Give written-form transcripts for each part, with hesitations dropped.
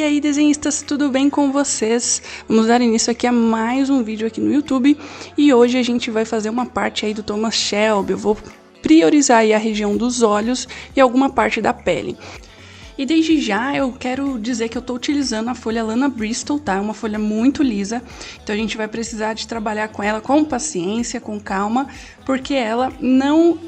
aí, desenhistas, tudo bem com vocês? Vamos dar início aqui a mais um vídeo aqui no YouTube e hoje a gente vai fazer uma parte aí do Thomas Shelby. Eu vou priorizar aí a região dos olhos e alguma parte da pele. E desde já eu quero dizer que eu estou utilizando a folha Lana Bristol, tá? É uma folha muito lisa, então a gente vai precisar de trabalhar com ela com paciência, com calma, porque ela não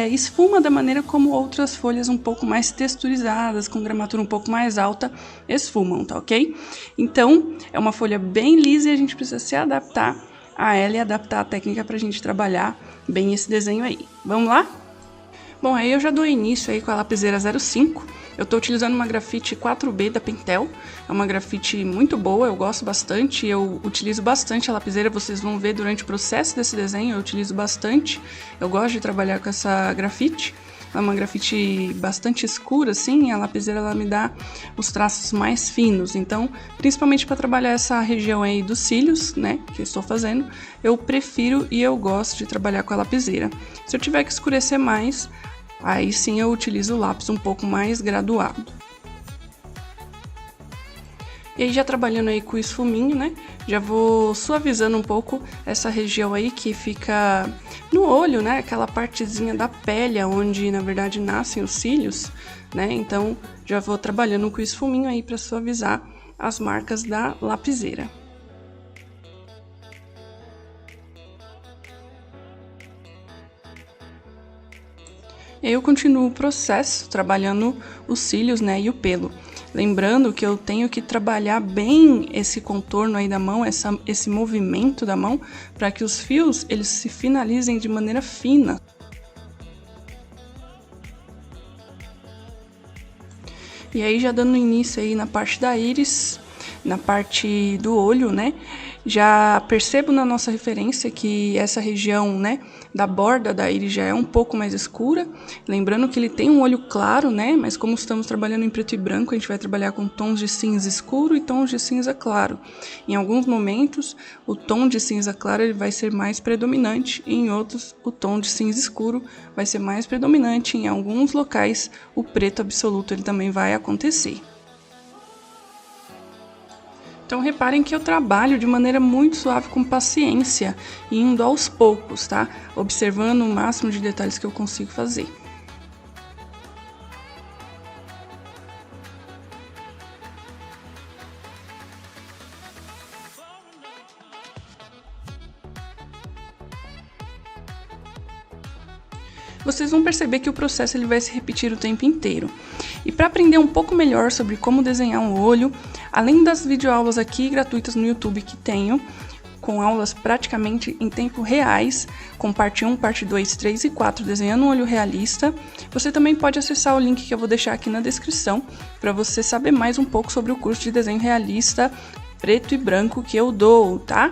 esfuma da maneira como outras folhas um pouco mais texturizadas, com gramatura um pouco mais alta, esfumam, tá ok? Então, é uma folha bem lisa e a gente precisa se adaptar a ela e adaptar a técnica para a gente trabalhar bem esse desenho aí. Vamos lá? Bom, aí eu já dou início aí com a lapiseira 05. Eu estou utilizando uma grafite 4B da Pentel. É uma grafite muito boa, eu gosto bastante. Eu utilizo bastante a lapiseira, vocês vão ver durante o processo desse desenho, eu utilizo bastante. Eu gosto de trabalhar com essa grafite. É uma grafite bastante escura, assim, e a lapiseira ela me dá os traços mais finos. Então, principalmente para trabalhar essa região aí dos cílios, né, que eu estou fazendo, eu prefiro e eu gosto de trabalhar com a lapiseira. Se eu tiver que escurecer mais, aí sim eu utilizo o lápis um pouco mais graduado. E aí já trabalhando aí com o esfuminho, né, já vou suavizando um pouco essa região aí que fica no olho, né, aquela partezinha da pele onde na verdade nascem os cílios, né, então já vou trabalhando com o esfuminho aí para suavizar as marcas da lapiseira. Eu continuo o processo trabalhando os cílios, né, e o pelo. Lembrando que eu tenho que trabalhar bem esse contorno aí da mão, esse movimento da mão, para que os fios eles se finalizem de maneira fina. E aí já dando início aí na parte da íris, na parte do olho, né? Já percebo na nossa referência que essa região, né, da borda da íris já é um pouco mais escura. Lembrando que ele tem um olho claro, né, mas como estamos trabalhando em preto e branco, a gente vai trabalhar com tons de cinza escuro e tons de cinza claro. Em alguns momentos, o tom de cinza claro ele vai ser mais predominante, e em outros, o tom de cinza escuro vai ser mais predominante. Em alguns locais, o preto absoluto ele também vai acontecer. Então reparem que eu trabalho de maneira muito suave, com paciência, indo aos poucos, tá? Observando o máximo de detalhes que eu consigo fazer. Vocês vão perceber que o processo ele vai se repetir o tempo inteiro. E para aprender um pouco melhor sobre como desenhar um olho, além das videoaulas aqui gratuitas no YouTube que tenho, com aulas praticamente em tempo reais, com parte 1, parte 2, 3 e 4 desenhando um olho realista, você também pode acessar o link que eu vou deixar aqui na descrição para você saber mais um pouco sobre o curso de desenho realista preto e branco que eu dou, tá?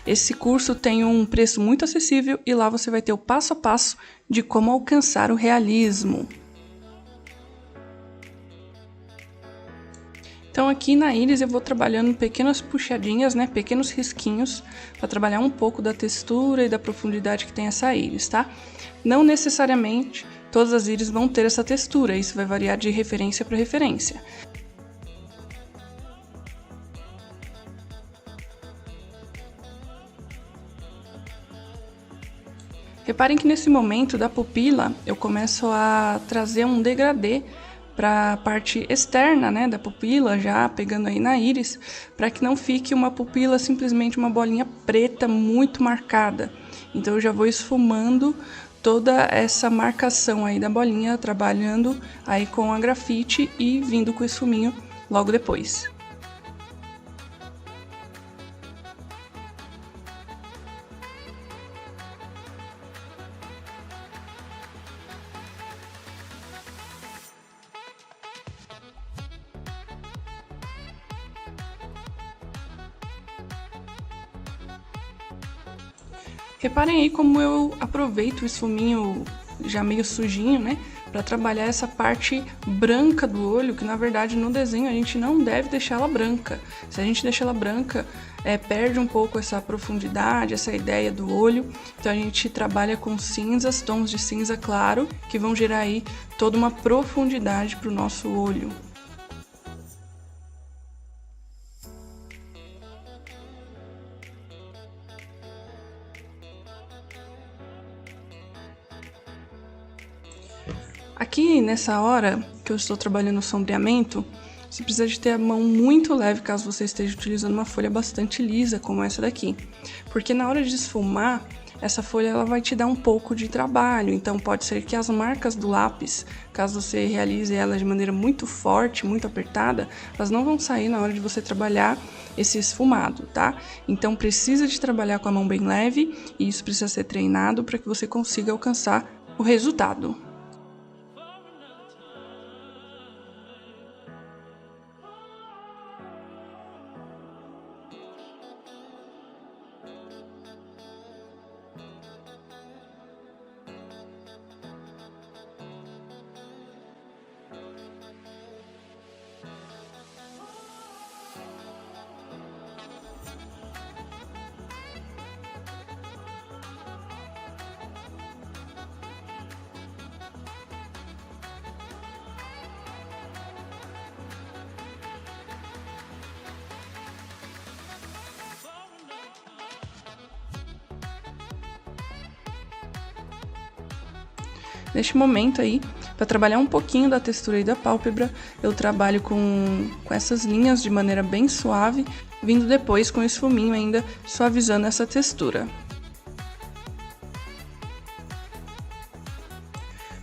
Esse curso tem um preço muito acessível e lá você vai ter o passo a passo de como alcançar o realismo. Então aqui na íris eu vou trabalhando pequenas puxadinhas, né, pequenos risquinhos, para trabalhar um pouco da textura e da profundidade que tem essa íris, tá? Não necessariamente todas as íris vão ter essa textura, isso vai variar de referência para referência. Reparem que nesse momento da pupila eu começo a trazer um degradê para a parte externa, né, da pupila, já pegando aí na íris, para que não fique uma pupila simplesmente uma bolinha preta muito marcada. Então eu já vou esfumando toda essa marcação aí da bolinha, trabalhando aí com a grafite e vindo com o esfuminho logo depois. Reparem aí como eu aproveito o esfuminho já meio sujinho, né, para trabalhar essa parte branca do olho, que na verdade no desenho a gente não deve deixar ela branca. Se a gente deixar ela branca, perde um pouco essa profundidade, essa ideia do olho. Então a gente trabalha com cinzas, tons de cinza claro, que vão gerar aí toda uma profundidade para o nosso olho. Aqui, nessa hora que eu estou trabalhando o sombreamento, você precisa de ter a mão muito leve caso você esteja utilizando uma folha bastante lisa, como essa daqui. Porque na hora de esfumar, essa folha ela vai te dar um pouco de trabalho, então pode ser que as marcas do lápis, caso você realize ela de maneira muito forte, muito apertada, elas não vão sair na hora de você trabalhar esse esfumado, tá? Então precisa de trabalhar com a mão bem leve e isso precisa ser treinado para que você consiga alcançar o resultado. Neste momento aí, para trabalhar um pouquinho da textura aí da pálpebra, eu trabalho com essas linhas de maneira bem suave, vindo depois com esse esfuminho ainda suavizando essa textura.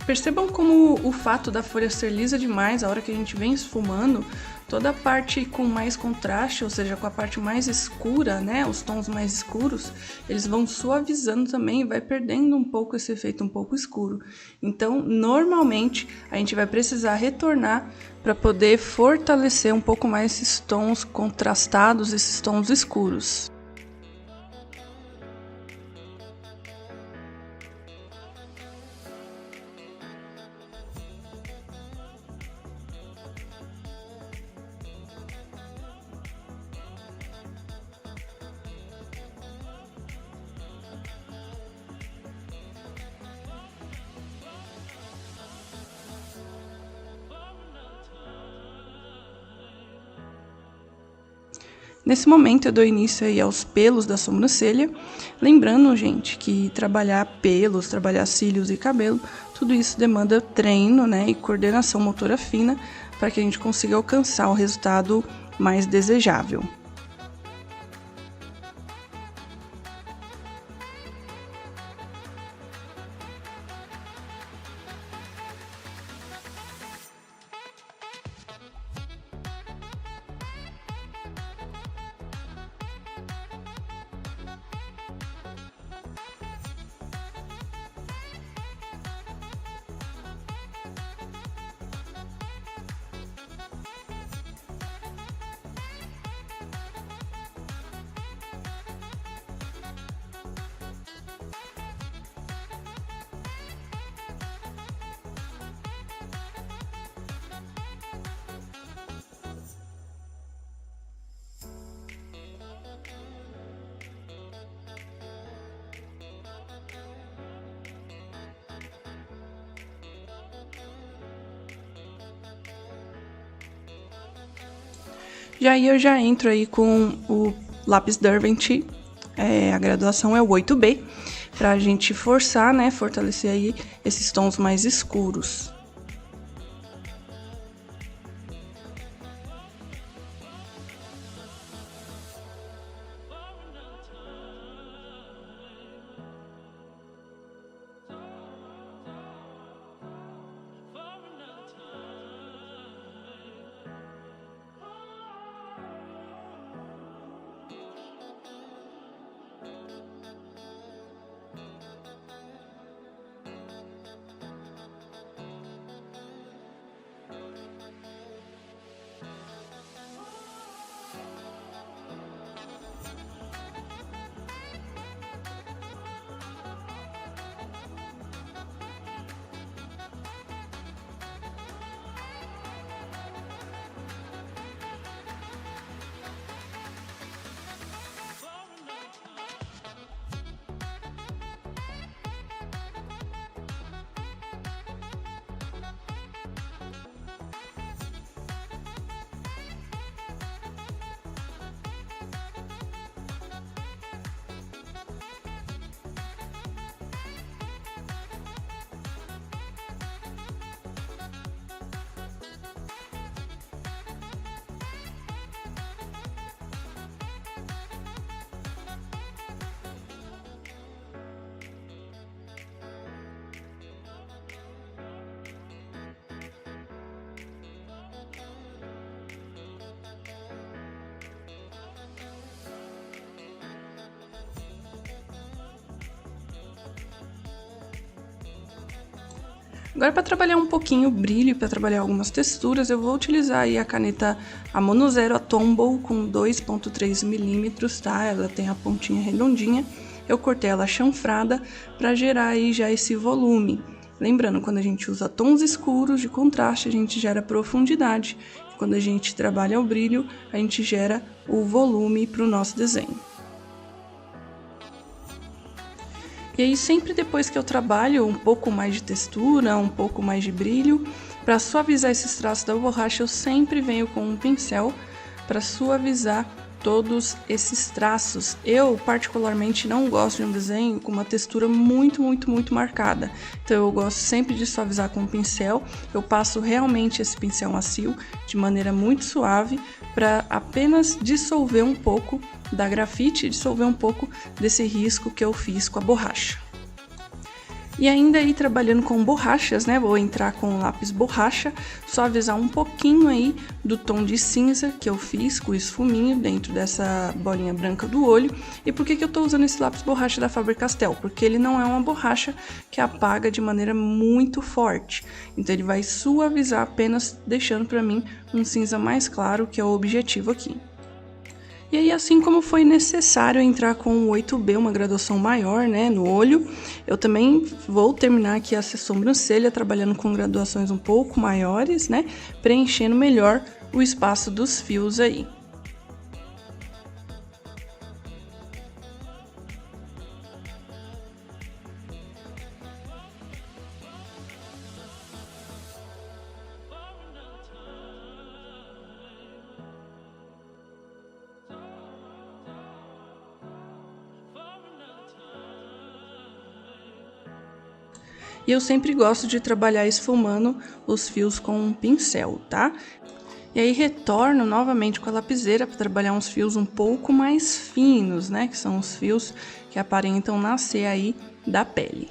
Percebam como o fato da folha ser lisa demais, a hora que a gente vem esfumando, toda a parte com mais contraste, ou seja, com a parte mais escura, né, os tons mais escuros, eles vão suavizando também e vai perdendo um pouco esse efeito um pouco escuro. Então, normalmente, a gente vai precisar retornar para poder fortalecer um pouco mais esses tons contrastados, esses tons escuros. Nesse momento eu dou início aí aos pelos da sobrancelha, lembrando, gente, que trabalhar pelos, trabalhar cílios e cabelo, tudo isso demanda treino, né, e coordenação motora fina para que a gente consiga alcançar o resultado mais desejável. Já aí eu já entro aí com o lápis Derwent, a graduação é o 8B, pra gente forçar, né, fortalecer aí esses tons mais escuros. Agora, para trabalhar um pouquinho o brilho, para trabalhar algumas texturas, eu vou utilizar aí a caneta a Mono Zero a Tombow com 2.3 milímetros, tá? Ela tem a pontinha redondinha. Eu cortei ela chanfrada para gerar aí já esse volume. Lembrando, quando a gente usa tons escuros de contraste, a gente gera profundidade. Quando a gente trabalha o brilho, a gente gera o volume para o nosso desenho. E aí, sempre depois que eu trabalho um pouco mais de textura, um pouco mais de brilho, para suavizar esses traços da borracha, eu sempre venho com um pincel para suavizar todos esses traços. Eu, particularmente, não gosto de um desenho com uma textura muito marcada. Então, eu gosto sempre de suavizar com o pincel. Eu passo realmente esse pincel macio de maneira muito suave para apenas dissolver um pouco da grafite, dissolver um pouco desse risco que eu fiz com a borracha. E ainda aí trabalhando com borrachas, né, vou entrar com o lápis borracha, suavizar um pouquinho aí do tom de cinza que eu fiz com o esfuminho dentro dessa bolinha branca do olho. E por que eu tô usando esse lápis borracha da Faber-Castell? Porque ele não é uma borracha que apaga de maneira muito forte, então ele vai suavizar apenas deixando para mim um cinza mais claro, que é o objetivo aqui. E aí, assim como foi necessário entrar com o 8B, uma graduação maior, né, no olho, eu também vou terminar aqui essa sobrancelha trabalhando com graduações um pouco maiores, né, preenchendo melhor o espaço dos fios aí. E eu sempre gosto de trabalhar esfumando os fios com um pincel, tá? E aí retorno novamente com a lapiseira para trabalhar uns fios um pouco mais finos, né? Que são os fios que aparentam nascer aí da pele.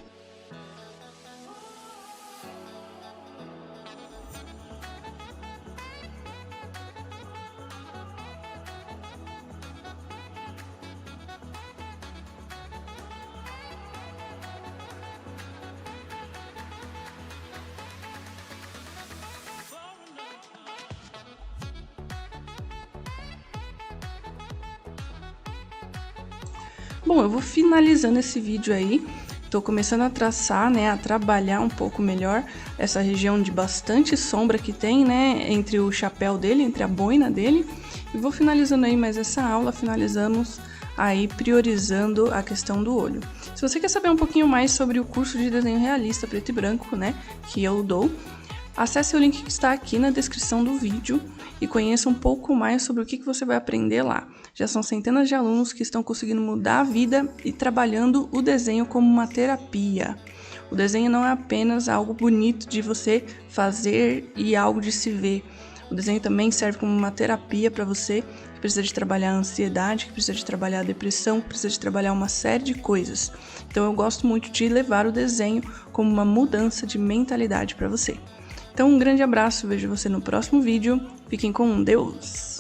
Bom, eu vou finalizando esse vídeo aí, tô começando a traçar, né, a trabalhar um pouco melhor essa região de bastante sombra que tem, né, entre o chapéu dele, entre a boina dele, e vou finalizando aí mais essa aula, finalizamos aí priorizando a questão do olho. Se você quer saber um pouquinho mais sobre o curso de desenho realista preto e branco, né, que eu dou, acesse o link que está aqui na descrição do vídeo e conheça um pouco mais sobre o que você vai aprender lá. Já são centenas de alunos que estão conseguindo mudar a vida e trabalhando o desenho como uma terapia. O desenho não é apenas algo bonito de você fazer e algo de se ver. O desenho também serve como uma terapia para você que precisa de trabalhar a ansiedade, que precisa de trabalhar a depressão, que precisa de trabalhar uma série de coisas. Então eu gosto muito de levar o desenho como uma mudança de mentalidade para você. Então um grande abraço, vejo você no próximo vídeo, fiquem com Deus!